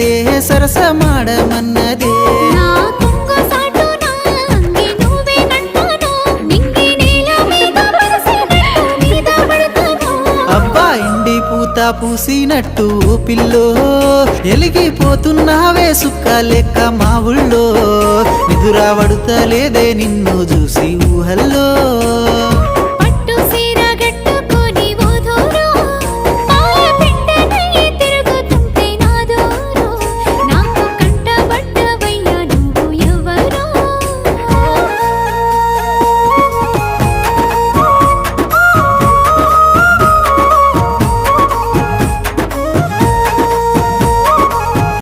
రమ్మన్నదే సరసమాడమన్నదే నా కొంగు సాటున అంగి నువ్వేనంటాను నింగి నేల మీద పరిసినట్టు మీద పడతాను అబ్బా ఇండి పూత పూసినట్టు పిల్లో ఎలిగిపోతున్నావే సుక్క లెక్క మా ఊళ్ళో నిదురా పడుతలేదే నిన్ను చూసి ఊహల్లో